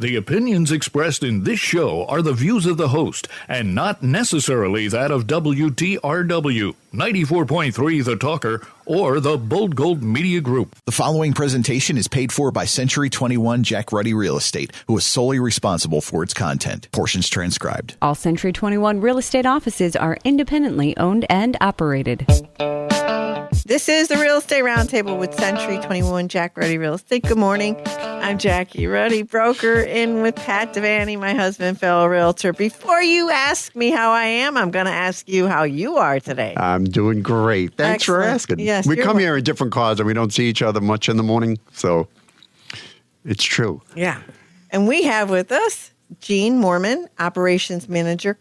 The opinions expressed in this show are the views of the host and not necessarily that of WTRW, 94.3 The Talker, or the Bold Gold Media Group. The following presentation is paid for by Century 21 Jack Ruddy Real Estate, who is solely responsible for its content. Portions transcribed. All Century 21 real estate offices are independently owned and operated. This is the Real Estate Roundtable with Century 21 Jack Ruddy Real Estate. Good morning. I'm Jackie Ruddy, broker, in with Pat Devaney, my husband, fellow realtor. Before you ask me how I am, I'm going to ask you how you are today. I'm doing great. Thanks Excellent. for asking. Yes, we come here in different cars and we don't see each other much in the morning, so it's true. Yeah. And we have with us Gene Mormon, Operations Manager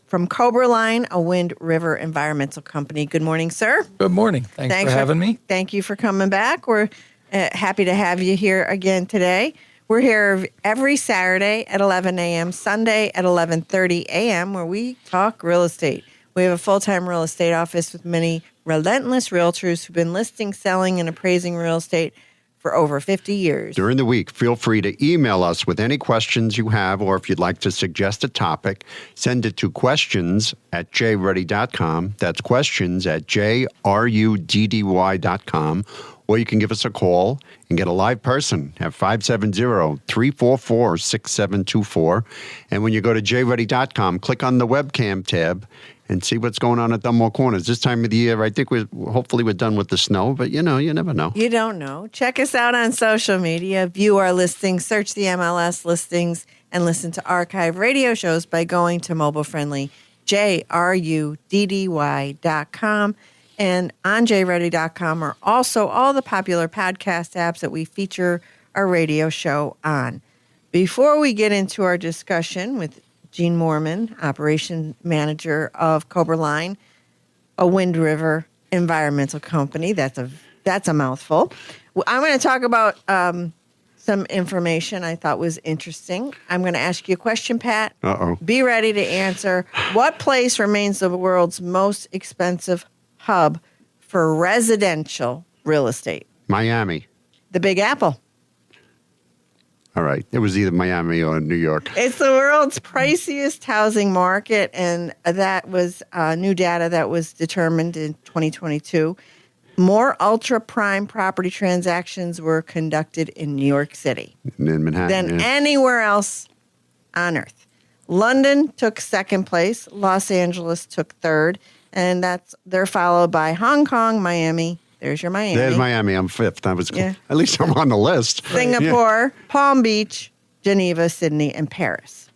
from Cobra Line, a Wind River Environmental Company. Good morning, sir. Good morning. Thanks for having me. Thank you for coming back. We're happy to have you here again today. We're here every Saturday at 11 a.m., Sunday at 11:30 a.m., where we talk real estate. We have a full-time real estate office with many relentless realtors who've been listing, selling, and appraising real estate for over 50 years. During the week, feel free to email us with any questions you have, or if you'd like to suggest a topic, send it to questions@jruddy.com. That's questions@jruddy.com. Or you can give us a call and get a live person at 570-344-6724. And when you go to jruddy.com, click on the webcam tab and see what's going on at Dunmore Corners. This time of the year, I think we're done with the snow, but you never know. You don't know. Check us out on social media, view our listings, search the MLS listings, and listen to archive radio shows by going to mobile-friendly jruddy.com. And on jruddy.com are also all the popular podcast apps that we feature our radio show on. Before we get into our discussion with Gene Mormon, Operations Manager of Cobra Line, a Wind River Environmental Company. That's a mouthful. I'm going to talk about some information I thought was interesting. I'm going to ask you a question, Pat. Uh-oh. Be ready to answer. What place remains the world's most expensive hub for residential real estate? Miami. The Big Apple. All right. It was either Miami or New York. It's the world's priciest housing market, and that was new data that was determined in 2022. More ultra-prime property transactions were conducted in New York City In Manhattan, than anywhere else on Earth. London took second place. Los Angeles took third. And they're followed by Hong Kong, Miami. There's your Miami. There's Miami. I'm fifth. At least I'm on the list. Singapore, Palm Beach, Geneva, Sydney, and Paris.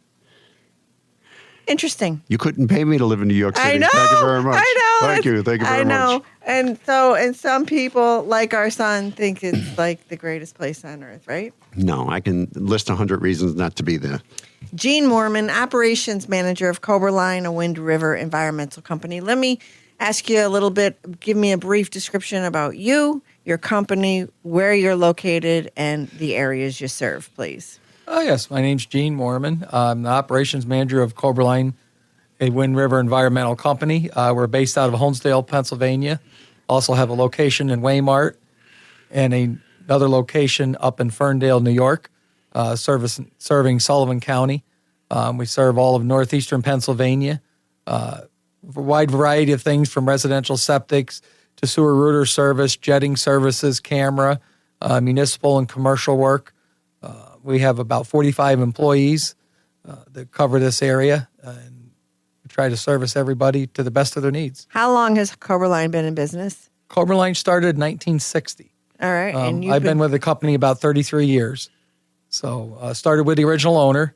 Interesting. You couldn't pay me to live in New York City. I know. Thank you very much. I know. Thank you very much. I know. And some people, like our son, think it's like the greatest place on earth, right? No, I can list 100 reasons not to be there. Gene Mormon, Operations Manager of Cobra Line, a Wind River Environmental Company. Let me ask you a little bit, give me a brief description about you, your company, where you're located, and the areas you serve, please. Oh, yes. My name's Gene Mormon. I'm the Operations Manager of Cobra Line, a Wind River Environmental Company. We're based out of Honesdale, Pennsylvania. Also have a location in Waymart and another location up in Ferndale, New York. Serving Sullivan County. We serve all of northeastern Pennsylvania. A wide variety of things from residential septics to sewer rooter service, jetting services, camera, municipal and commercial work. We have about 45 employees that cover this area, and we try to service everybody to the best of their needs. How long has Cobra Line been in business? Cobra Line started in 1960. All right. And I've been with the company about 33 years. So started with the original owner,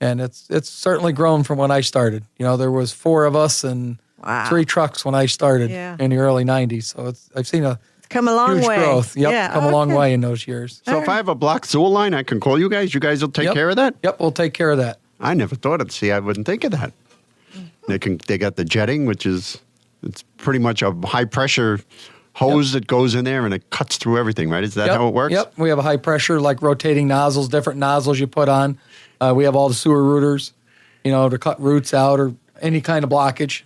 and it's certainly grown from when I started. There was 4 of us and 3 trucks when I started in the early 90s. So I've seen it's come a long huge way. Growth. Yep, come a long way in those years. So if I have a blocked sewer line, I can call you guys? You guys will take care of that? Yep, we'll take care of that. I never thought of it. See, I wouldn't think of that. They got the jetting, which it's pretty much a high-pressure hose that goes in there and it cuts through everything, right? Is that how it works? Yep. We have a high pressure, like rotating nozzles, different nozzles you put on. We have all the sewer rooters, to cut roots out or any kind of blockage.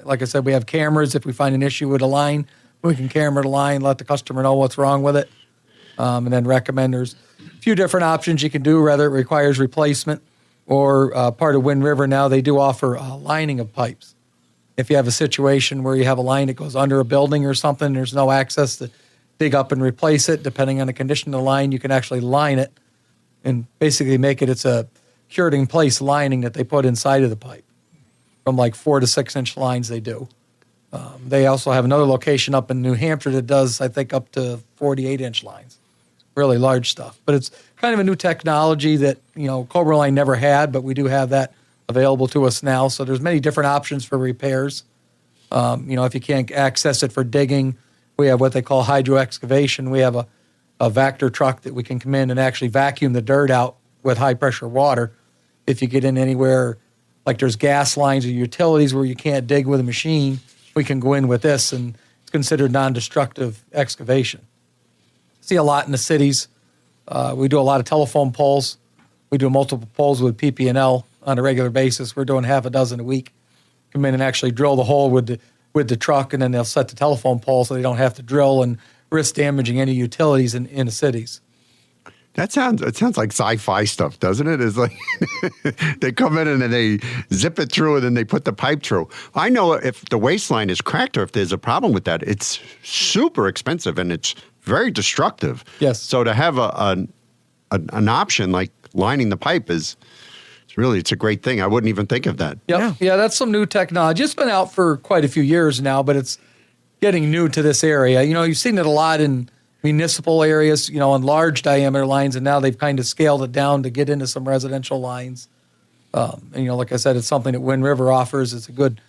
Like I said, we have cameras. If we find an issue with a line, we can camera the line, let the customer know what's wrong with it. and then recommend there's a few different options you can do, whether it requires replacement or part of Wind River now, they do offer lining of pipes. If you have a situation where you have a line that goes under a building or something, there's no access to dig up and replace it. Depending on the condition of the line, you can actually line it and basically make it's a cured in place lining that they put inside of the pipe. From like 4 to 6 inch lines they do. They also have another location up in New Hampshire that does, I think, up to 48 inch lines. Really large stuff. But it's kind of a new technology that, Cobra Line never had, but we do have that available to us now. So there's many different options for repairs. If you can't access it for digging, we have what they call hydro excavation. We have a Vactor truck that we can come in and actually vacuum the dirt out with high pressure water. If you get in anywhere, like there's gas lines or utilities where you can't dig with a machine, we can go in with this, and it's considered non-destructive excavation. See a lot in the cities. We do a lot of telephone poles. We do multiple poles with PP&L on a regular basis. We're doing half a dozen a week. Come in and actually drill the hole with the truck, and then they'll set the telephone pole so they don't have to drill and risk damaging any utilities in the cities. It sounds like sci-fi stuff, doesn't it? It's like they come in and then they zip it through and then they put the pipe through. I know if the waistline is cracked or if there's a problem with that, it's super expensive and it's very destructive. Yes. So to have an option like lining the pipe it's a great thing. I wouldn't even think of that. Yep. Yeah, that's some new technology. It's been out for quite a few years now, but it's getting new to this area. You've seen it a lot in municipal areas, on large diameter lines, and now they've kind of scaled it down to get into some residential lines. Like I said, it's something that Wind River offers. It's a good,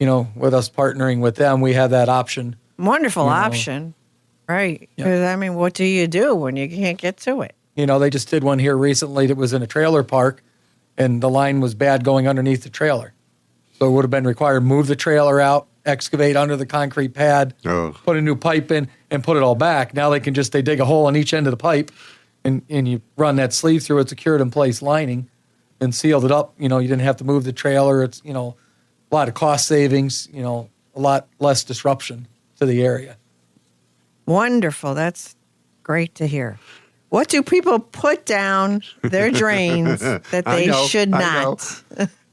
with us partnering with them, we have that option. Wonderful option, right? Because, what do you do when you can't get to it? They just did one here recently that was in a trailer park, and the line was bad going underneath the trailer. So it would have been required to move the trailer out, excavate under the concrete pad, put a new pipe in, and put it all back. Now they dig a hole on each end of the pipe, and you run that sleeve through. It's a cured in place lining and sealed it up. You didn't have to move the trailer. It's, a lot of cost savings, a lot less disruption to the area. Wonderful. That's great to hear. What do people put down their drains that they should not?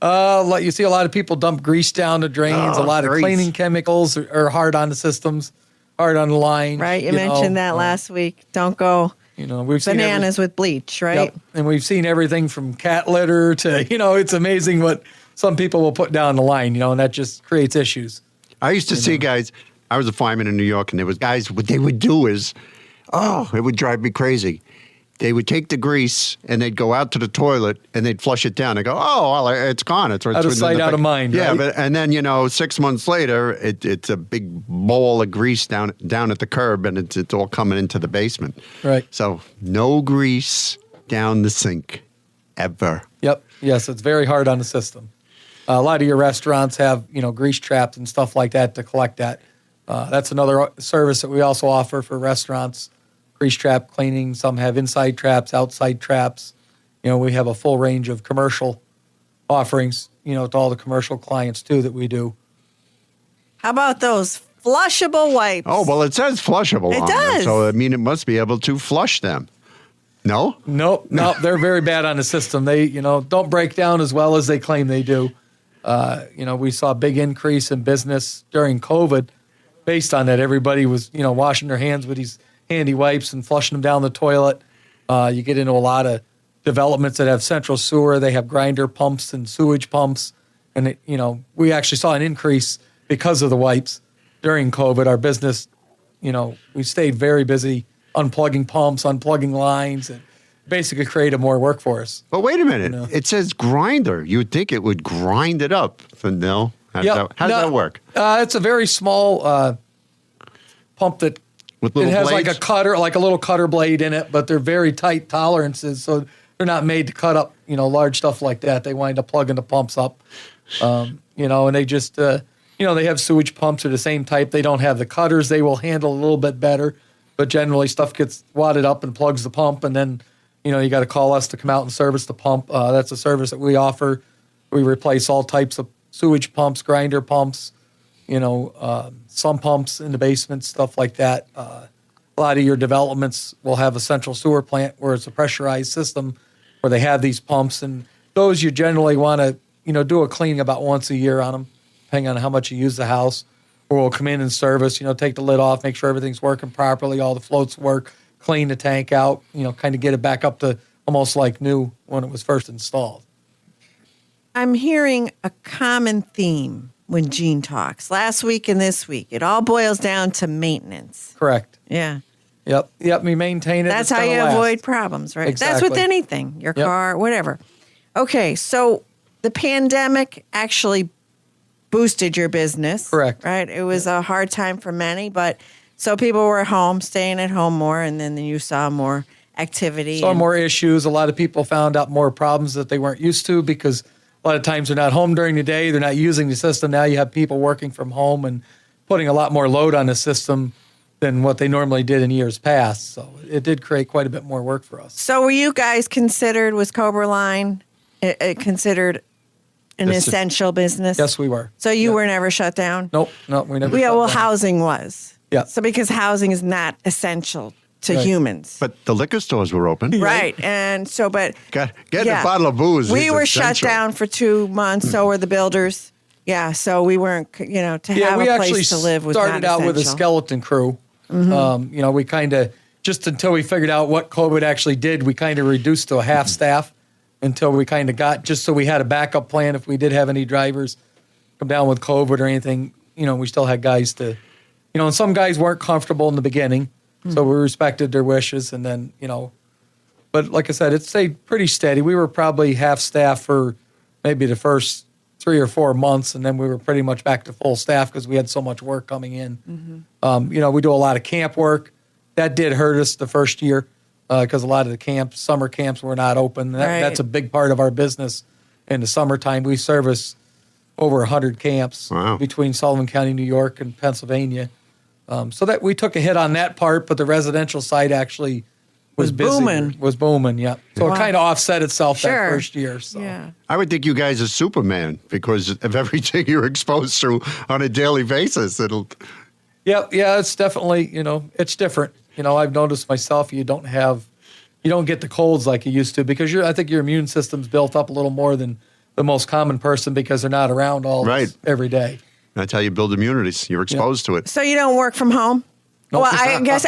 You see a lot of people dump grease down the drains. A lot of cleaning chemicals are hard on the systems, hard on the line. Right. You mentioned that last week. Don't go we've bananas with bleach, right? Yep. And we've seen everything from cat litter to, it's amazing what some people will put down the line, and that just creates issues. I used to see guys, I was a fireman in New York, and there was guys, what they would do is, it would drive me crazy. They would take the grease and they'd go out to the toilet and they'd flush it down. They go, it's gone. It's out of sight, out of mind. Yeah, right? but and then 6 months later, it's a big bowl of grease down at the curb, and it's all coming into the basement. Right. So no grease down the sink, ever. Yep. Yes, it's very hard on the system. A lot of your restaurants have grease traps and stuff like that to collect that. That's another service that we also offer for restaurants. Grease trap cleaning. Some have inside traps, outside traps. We have a full range of commercial offerings, to all the commercial clients too that we do. How about those flushable wipes? Oh, well, it says flushable it on does. them, so it must be able to flush them. No? Nope. They're very bad on the system. They, don't break down as well as they claim they do. We saw a big increase in business during COVID based on that. Everybody was, washing their hands with these handy wipes and flushing them down the toilet. You get into a lot of developments that have central sewer. They have grinder pumps and sewage pumps. And, we actually saw an increase because of the wipes during COVID. Our business, we stayed very busy unplugging pumps, unplugging lines, and basically created more work for us. But wait a minute. It says grinder. You would think it would grind it up. No? How does that work? It's a very small pump that with little it has blades? like a cutter, like a little cutter blade in it, but they're very tight tolerances, so they're not made to cut up, large stuff like that. They wind up plugging the pumps up, and they just, they have sewage pumps are the same type. They don't have the cutters. They will handle a little bit better, but generally stuff gets wadded up and plugs the pump, and then, you got to call us to come out and service the pump. That's a service that we offer. We replace all types of sewage pumps, grinder pumps, some pumps in the basement, stuff like that. a lot of your developments will have a central sewer plant where it's a pressurized system where they have these pumps, and those you generally want to, do a cleaning about once a year on them, depending on how much you use the house. Or we'll come in and service, take the lid off, make sure everything's working properly, all the floats work, clean the tank out, kind of get it back up to almost like new when it was first installed. I'm hearing a common theme when Gene talks. Last week and this week, it all boils down to maintenance. Correct. Yeah. Yep. We maintain it. That's how you avoid problems, right? Exactly. That's with anything, your car, whatever. Okay, so the pandemic actually boosted your business. Correct. Right? It was a hard time for many, but so people were at home, staying at home more, and then you saw more activity. Saw more issues. A lot of people found out more problems that they weren't used to because a lot of times they're not home during the day. They're not using the system. Now you have people working from home and putting a lot more load on the system than what they normally did in years past. So it did create quite a bit more work for us. So were you guys was Cobra Line considered an essential business? Yes, we were. So you were never shut down? Nope, we never. Yeah, well, housing was. Yeah. So because housing is not essential to humans. But the liquor stores were open. Right. And so, but. Getting a bottle of booze We is were essential. shut down for 2 months. So were the builders. Yeah. So we weren't, to have a place to live was not started out with a skeleton crew. Mm-hmm. We kind of, just until we figured out what COVID actually did, we kind of reduced to a half staff until we kind of got, just so we had a backup plan if we did have any drivers come down with COVID or anything, we still had guys to, and some guys weren't comfortable in the beginning, so we respected their wishes, and then, but like I said, it stayed pretty steady. We were probably half staff for maybe the first 3 or 4 months, and then we were pretty much back to full staff because we had so much work coming in. Mm-hmm. We do a lot of camp work. That did hurt us the first year because a lot of the summer camps were not open. That's a big part of our business in the summertime. We service over 100 camps between Sullivan County, New York, and Pennsylvania. So that we took a hit on that part, but the residential side actually was busy. Was booming, yeah. So it kind of offset itself that first year. So. Yeah. I would think you guys are Superman because of everything you're exposed to on a daily basis. Yeah, it's definitely, it's different. I've noticed myself, you don't get the colds like you used to because I think your immune system's built up a little more than the most common person because they're not around all this every day. That's how you build immunities. You're exposed to it. So you don't work from home? Nope. Well, I guess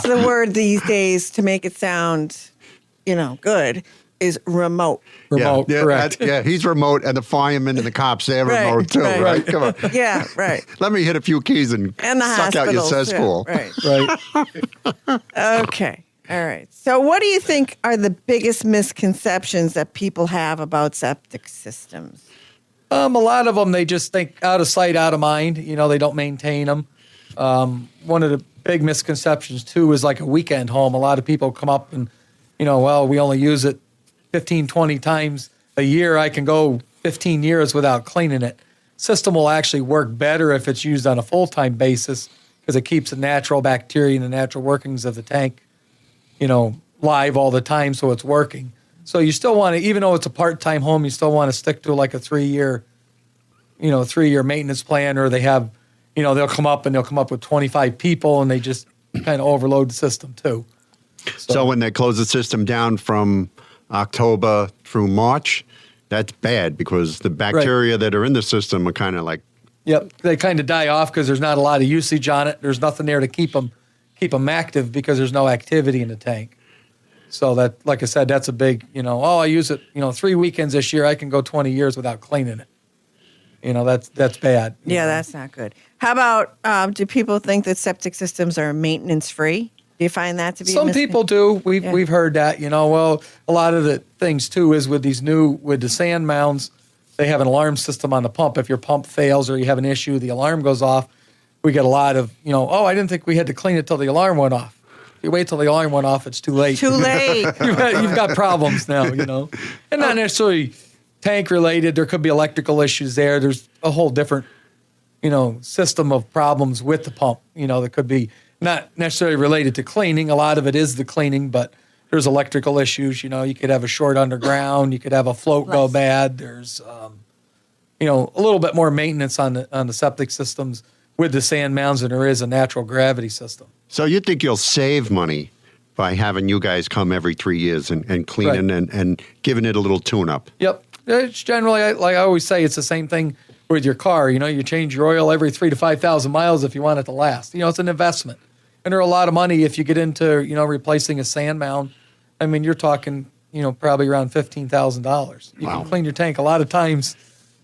the word these days to make it sound, good is remote. Remote, correct. He's remote, and the firemen and the cops, they're remote too, right? Come on. Yeah, right. Let me hit a few keys and suck out your cesspool. Yeah, right. Okay. All right. So what do you think are the biggest misconceptions that people have about septic systems? A lot of them, they just think out of sight, out of mind. They don't maintain them. One of the big misconceptions, too, is like a weekend home. A lot of people come up and, we only use it 15, 20 times a year. I can go 15 years without cleaning it. System will actually work better if it's used on a full-time basis because it keeps the natural bacteria and the natural workings of the tank, live all the time so it's working. So you still want to, even though it's a part-time home, you still want to stick to like a 3-year maintenance plan, or they have, they'll come up with 25 people and they just kind of overload the system too. So when they close the system down from October through March, that's bad because the bacteria that are in the system are kind of like. Yep, they kind of die off because there's not a lot of usage on it. There's nothing there to keep them active because there's no activity in the tank. So that, like I said, that's a big, I use it, 3 weekends this year. I can go 20 years without cleaning it. That's bad. Yeah, that's not good. How about, do people think that septic systems are maintenance free? Do you find that to be some people do. We've heard that, Well, a lot of the things too is with the sand mounds, they have an alarm system on the pump. If your pump fails or you have an issue, the alarm goes off. We get a lot of, I didn't think we had to clean it till the alarm went off. If you wait till the alarm went off, it's too late. Too late. You've got problems now, and not necessarily tank related. There could be electrical issues there. There's a whole different, system of problems with the pump, that could be not necessarily related to cleaning. A lot of it is the cleaning, but there's electrical issues. You could have a short underground. You could have a float go bad. There's, a little bit more maintenance on the septic systems with the sand mounds than there is a natural gravity system. So you think you'll save money by having you guys come every 3 years and cleaning and giving it a little tune-up? Yep. It's generally, like I always say, it's the same thing with your car. You change your oil every 3,000 to 5,000 miles if you want it to last. It's an investment. And there are a lot of money if you get into, replacing a sand mound. I mean, you're talking, probably around $15,000. You can clean your tank a lot of times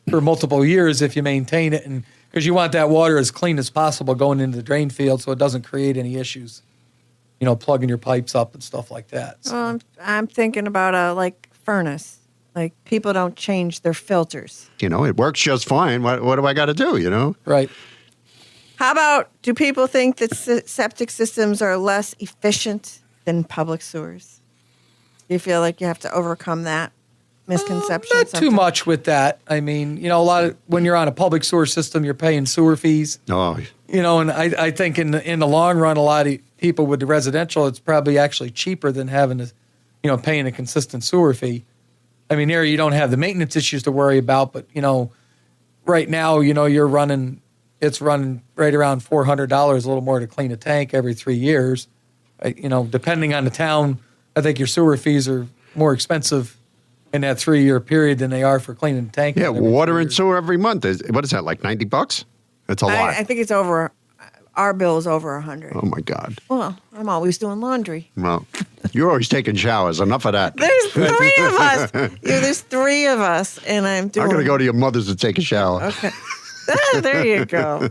for multiple years if you maintain it, and because you want that water as clean as possible going into the drain field so it doesn't create any issues, plugging your pipes up and stuff like that. So. Well, I'm thinking about a furnace. Like, people don't change their filters. It works just fine. What do I got to do, Right. How about, do people think that septic systems are less efficient than public sewers? Do you feel like you have to overcome that misconception? Not too much with that. I mean, a lot of, when you're on a public sewer system, you're paying sewer fees. Oh. And I think in the long run, a lot of people with the residential, it's probably actually cheaper than having to, paying a consistent sewer fee. I mean, here you don't have the maintenance issues to worry about, but, right now, it's running right around $400, a little more to clean a tank every 3 years. Depending on the town, I think your sewer fees are more expensive in that 3-year period than they are for cleaning a tank. Yeah, water and sewer every month. What is that, like $90? That's a lot. I think it's over. Our bill is over $100. Oh, my God. Well, I'm always doing laundry. Well, you're always taking showers. Enough of that. There's 3 of us. There's 3 of us, and I'm doing. I'm going to go to your mother's to take a shower. Okay. There you go.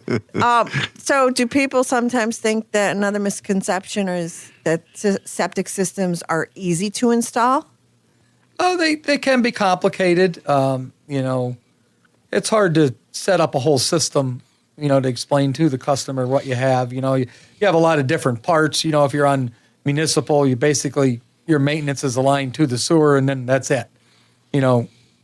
So do people sometimes think that another misconception is that septic systems are easy to install? Oh, they can be complicated. It's hard to set up a whole system, to explain to the customer what you have. You have a lot of different parts. If you're on municipal, your maintenance is aligned to the sewer, and then that's it.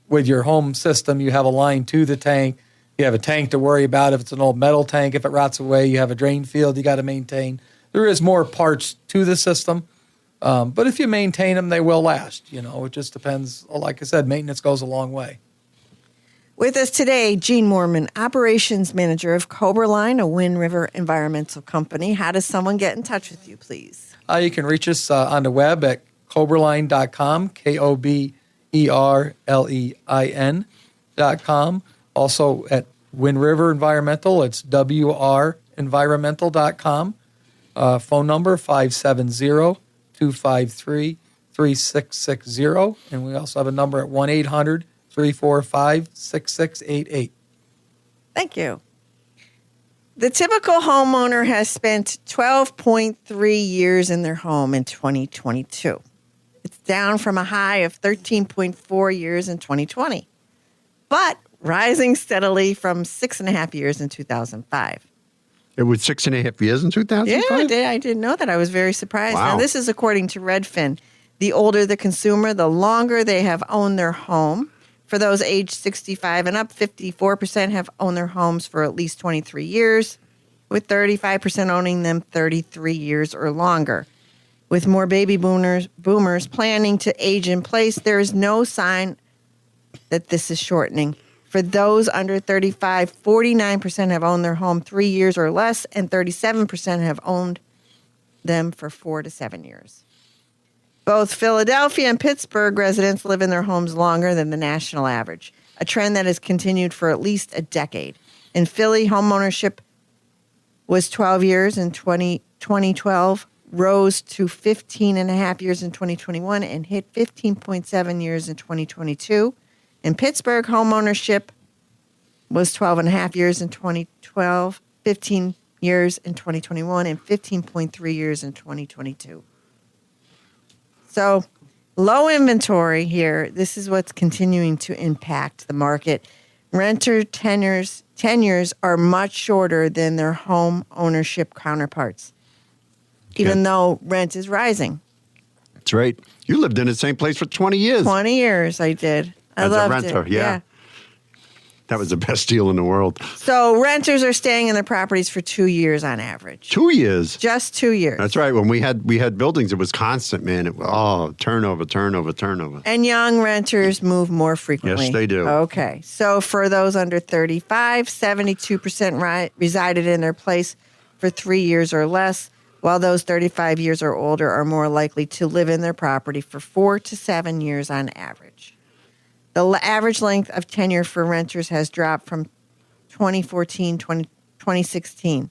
With your home system, you have a line to the tank. You have a tank to worry about. If it's an old metal tank, if it rots away, you have a drain field you got to maintain. There is more parts to the system. But if you maintain them, they will last. It just depends. Like I said, maintenance goes a long way. With us today, Gene Moorman, Operations Manager of Coberline, a Wind River Environmental Company. How does someone get in touch with you, please? You can reach us on the web at coberline.com, KOBERLEIN.com. Also at Wind River Environmental, it's WREnvironmental.com. Phone number 570-253-3660. And we also have a number at 1-800-345-6688. Thank you. The typical homeowner has spent 12.3 years in their home in 2022. It's down from a high of 13.4 years in 2020, but rising steadily from 6.5 years in 2005. It was 6.5 years in 2005? Yeah, I didn't know that. I was very surprised. Wow. Now, this is according to Redfin. The older the consumer, the longer they have owned their home. For those aged 65 and up, 54% have owned their homes for at least 23 years, with 35% owning them 33 years or longer. With more baby boomers planning to age in place, there is no sign that this is shortening. For those under 35, 49% have owned their home 3 years or less, and 37% have owned them for 4 to 7 years. Both Philadelphia and Pittsburgh residents live in their homes longer than the national average, a trend that has continued for at least a decade. In Philly, homeownership was 12 years in 2012, rose to 15.5 years in 2021, and hit 15.7 years in 2022. In Pittsburgh, homeownership was 12.5 years in 2012, 15 years in 2021, and 15.3 years in 2022. So low inventory here. This is what's continuing to impact the market. Renter tenures are much shorter than their home ownership counterparts, even though rent is rising. That's right. You lived in the same place for 20 years. 20 years I did. I loved a renter, it. yeah. That was the best deal in the world. So renters are staying in their properties for 2 years on average. 2 years? Just 2 years. That's right. When we had buildings, it was constant, man. Turnover. And young renters move more frequently. Yes, they do. Okay. So for those under 35, 72% resided in their place for 3 years or less, while those 35 years or older are more likely to live in their property for 4 to 7 years on average. The average length of tenure for renters has dropped from 2016,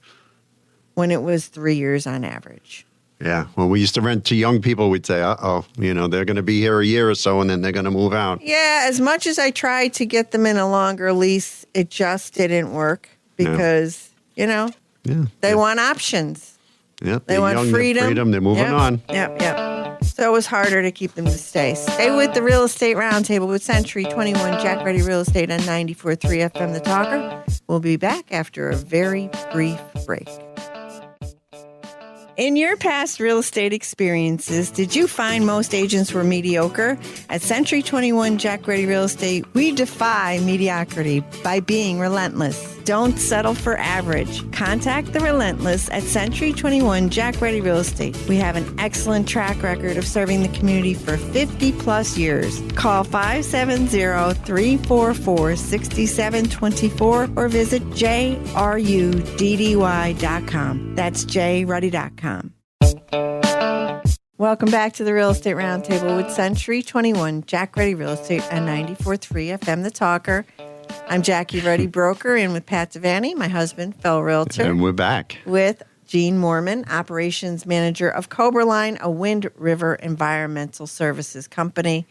when it was 3 years on average. Yeah. When we used to rent to young people, we'd say, they're going to be here a year or so and then they're going to move out. Yeah, as much as I tried to get them in a longer lease, it just didn't work because, they want options. Yep. They want freedom. They're moving on. Yep. So it was harder to keep them to stay. Stay with the Real Estate Roundtable with Century 21 Jack Ruddy Real Estate on 94.3 FM The Talker. We'll be back after a very brief break. In your past real estate experiences, did you find most agents were mediocre? At Century 21 Jack Ruddy Real Estate, we defy mediocrity by being relentless. Don't settle for average. Contact the Relentless at Century 21 Jack Ruddy Real Estate. We have an excellent track record of serving the community for 50 plus years. Call 570-344-6724 or visit jruddy.com. That's jruddy.com. Welcome back to the Real Estate Roundtable with Century 21 Jack Ruddy Real Estate on 94.3 FM The Talker. I'm Jackie Ruddy, broker, and with Pat Devaney, my husband, fellow realtor. And we're back. With Gene Moorman, operations manager of Cobra Line, a Wind River environmental services company.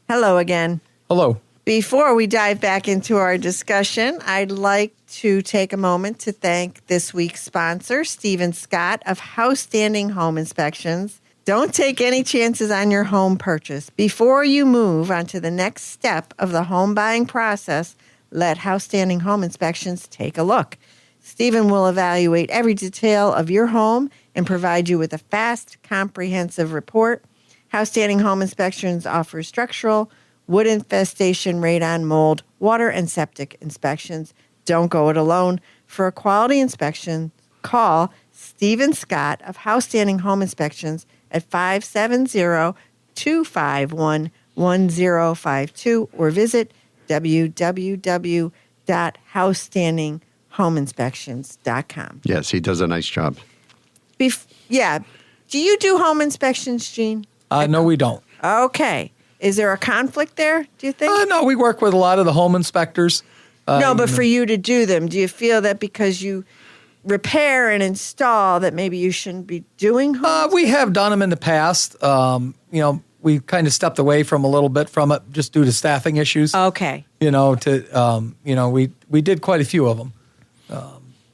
Hello again. Hello. Before we dive back into our discussion, I'd like to take a moment to thank this week's sponsor, Stephen Scott of House Standing Home Inspections. Don't take any chances on your home purchase. Before you move on to the next step of the home buying process, let House Standing Home Inspections take a look. Stephen will evaluate every detail of your home and provide you with a fast, comprehensive report. House Standing Home Inspections offers structural, wood infestation, radon, mold, water, and septic inspections. Don't go it alone. For a quality inspection, call Stephen Scott of House Standing Home Inspections at 570-251-1052 or visit www.housestandinghomeinspections.com. Yes, he does a nice job. Yeah. Do you do home inspections, Gene? No, we don't. Okay. Is there a conflict there, do you think? No, we work with a lot of the home inspectors. No, but for you to do them, do you feel that because you repair and install that maybe you shouldn't be doing home? We have done them in the past. We kind of stepped away from a little bit from it just due to staffing issues. Okay. We did quite a few of them.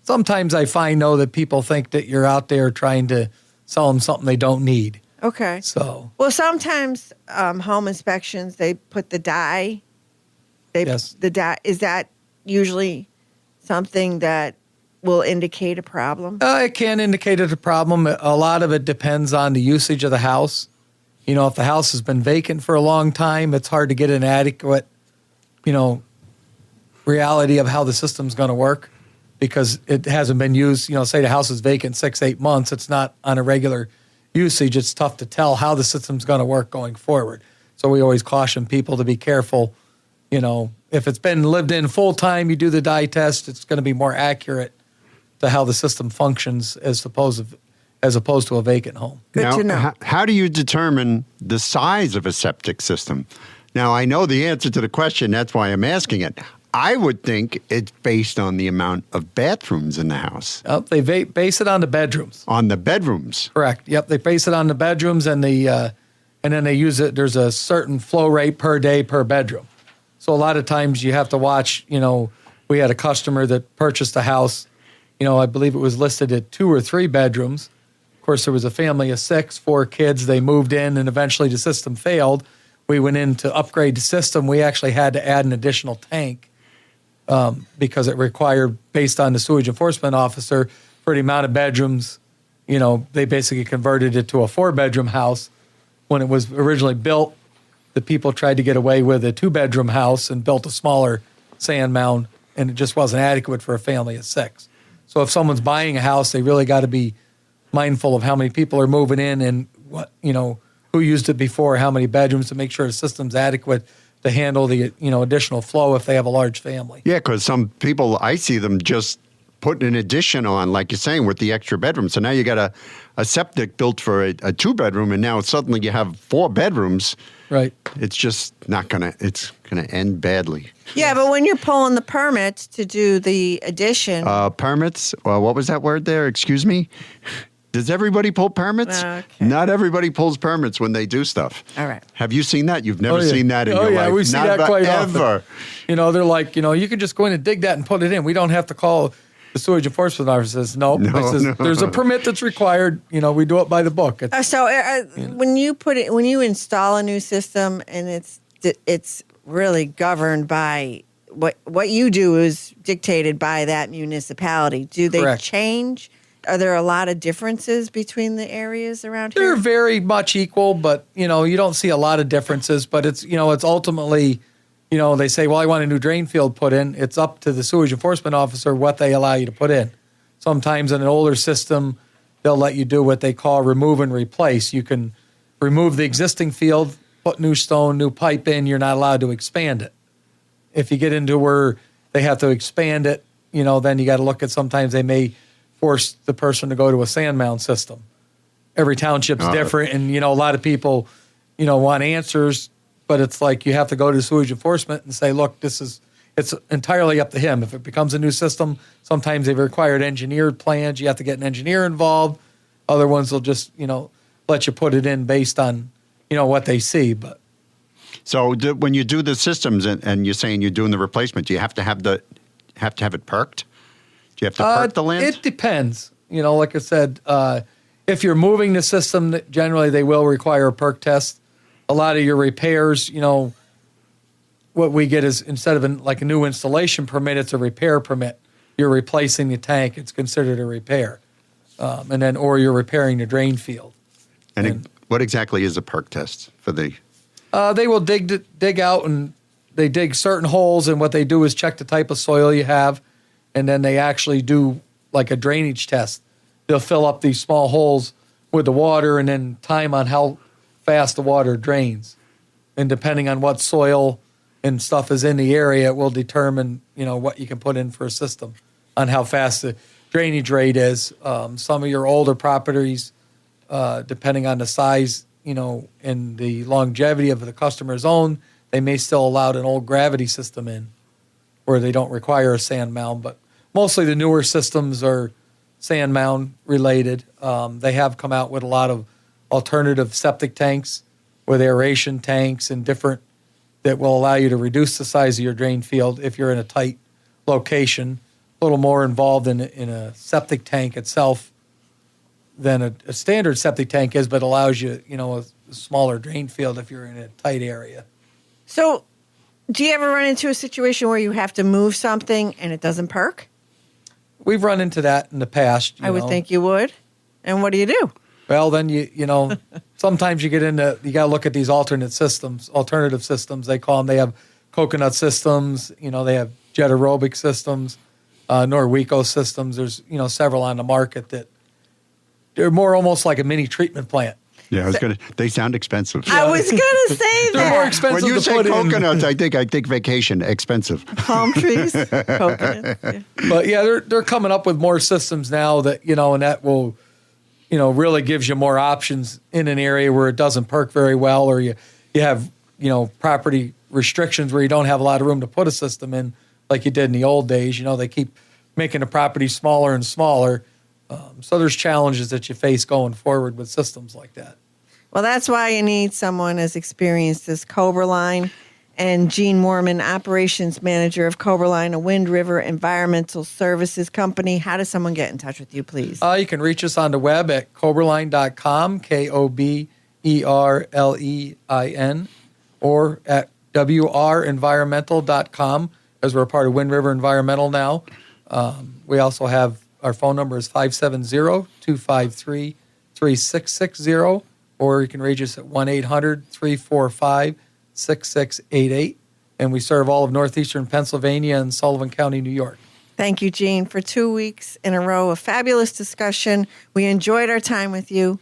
Sometimes I find, though, that people think that you're out there trying to sell them something they don't need. Okay. So. Well, sometimes home inspections, they put the dye. Yes. The dye, is that usually something that will indicate a problem? It can indicate a problem. A lot of it depends on the usage of the house. If the house has been vacant for a long time, it's hard to get an adequate, reality of how the system's going to work because it hasn't been used. Say the house is vacant 6-8 months, it's not on a regular usage. It's tough to tell how the system's going to work going forward. So we always caution people to be careful. If it's been lived in full time, you do the dye test, it's going to be more accurate to how the system functions as opposed to a vacant home. Good to know. How do you determine the size of a septic system? Now, I know the answer to the question. That's why I'm asking it. I would think it's based on the amount of bathrooms in the house. They base it on the bedrooms. On the bedrooms? Correct. Yep, they base it on the bedrooms and then they use it. There's a certain flow rate per day per bedroom. So a lot of times you have to watch, we had a customer that purchased a house, I believe it was listed at 2 or 3 bedrooms. Of course, there was a family of 6, 4 kids. They moved in and eventually the system failed. We went in to upgrade the system. We actually had to add an additional tank because it required, based on the sewage enforcement officer, for the amount of bedrooms, they basically converted it to a 4-bedroom house. When it was originally built, the people tried to get away with a 2-bedroom house and built a smaller sand mound, and it just wasn't adequate for a family of 6. So if someone's buying a house, they really got to be mindful of how many people are moving in and what, who used it before, how many bedrooms, to make sure the system's adequate to handle the, additional flow if they have a large family. Yeah, because some people, I see them just put an addition on, like you're saying, with the extra bedroom. So now you got a septic built for a 2-bedroom, and now suddenly you have 4 bedrooms. Right. It's just it's gonna end badly. Yeah, but when you're pulling the permits to do the addition. Permits? Well, what was that word there? Excuse me? Does everybody pull permits? Okay. Not everybody pulls permits when they do stuff. All right. Have you seen that? You've never seen that in your life. Oh, yeah, we see Not that quite ever. often. They're like, you can just go in and dig that and put it in. We don't have to call the sewage enforcement officer. Says, nope. No. There's a permit that's required. We do it by the book. When you install a new system and it's really governed by what you do is dictated by that municipality. Do they Correct. change? Are there a lot of differences between the areas around here? They're very much equal, but you don't see a lot of differences. But it's it's ultimately, they say, well, I want a new drain field put in. It's up to the sewage enforcement officer what they allow you to put in. Sometimes in an older system, they'll let you do what they call remove and replace. You can remove the existing field, put new stone, new pipe in. You're not allowed to expand it. If you get into where they have to expand it, then you got to look at, sometimes they may force the person to go to a sand mound system. Every township's different, and a lot of people, want answers, but it's like you have to go to sewage enforcement and say, look, it's entirely up to him. If it becomes a new system, sometimes they've required engineered plans. You have to get an engineer involved. Other ones will just, let you put it in based on, what they see. But So when you do the systems and you're saying you're doing the replacement, do you have to have it perked? Do you have to perk the land? It depends. Like I said, if you're moving the system, generally they will require a perk test. A lot of your repairs, what we get is, instead of a new installation permit, it's a repair permit. You're replacing the tank; it's considered a repair, or you're repairing the drain field. And what exactly is a perk test for the? They will dig out, and they dig certain holes, and what they do is check the type of soil you have. And then they actually do like a drainage test. They'll fill up these small holes with the water and then time on how fast the water drains. And depending on what soil and stuff is in the area, it will determine, what you can put in for a system on how fast the drainage rate is. Some of your older properties, depending on the size, and the longevity of the customer's own, they may still allow an old gravity system in where they don't require a sand mound, but mostly the newer systems are sand mound related. They have come out with a lot of alternative septic tanks with aeration tanks and different that will allow you to reduce the size of your drain field if you're in a tight location. A little more involved in a septic tank itself than a standard septic tank is, but allows you, a smaller drain field if you're in a tight area. So, do you ever run into a situation where you have to move something and it doesn't perk? We've run into that in the past. I would think you would. And what do you do? Well, then sometimes you get into, you got to look at these alternative systems, they call them. They have coconut systems, they have jet aerobic systems, Norweco systems. There's, several on the market that they're more almost like a mini treatment plant. Yeah, they sound expensive. I was going to say They're more that. expensive When you to say put coconuts, I think vacation, expensive. Palm trees, coconuts. Yeah. But yeah, they're coming up with more systems now that, and that will, really gives you more options in an area where it doesn't perk very well, or you have, property restrictions where you don't have a lot of room to put a system in like you did in the old days. They keep making the property smaller and smaller. So there's challenges that you face going forward with systems like that. Well, that's why you need someone as experienced as Coberline and Gene Moorman, Operations Manager of Coberline, a Wind River Environmental Services Company. How does someone get in touch with you, please? You can reach us on the web at coberline.com, KOBERLEIN, or at WRenvironmental.com, as we're a part of Wind River Environmental now. We also have, our phone number is 570-253-3660, or you can reach us at 1-800-345-6688. And we serve all of northeastern Pennsylvania and Sullivan County, New York. Thank you, Gene, for 2 weeks in a row of fabulous discussion. We enjoyed our time with you.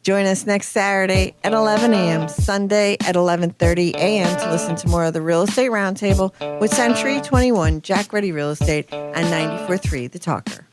Join us next Saturday at 11 a.m., Sunday at 11:30 a.m. to listen to more of the Real Estate Roundtable with Century 21 Jack Ruddy Real Estate on 94.3 The Talker.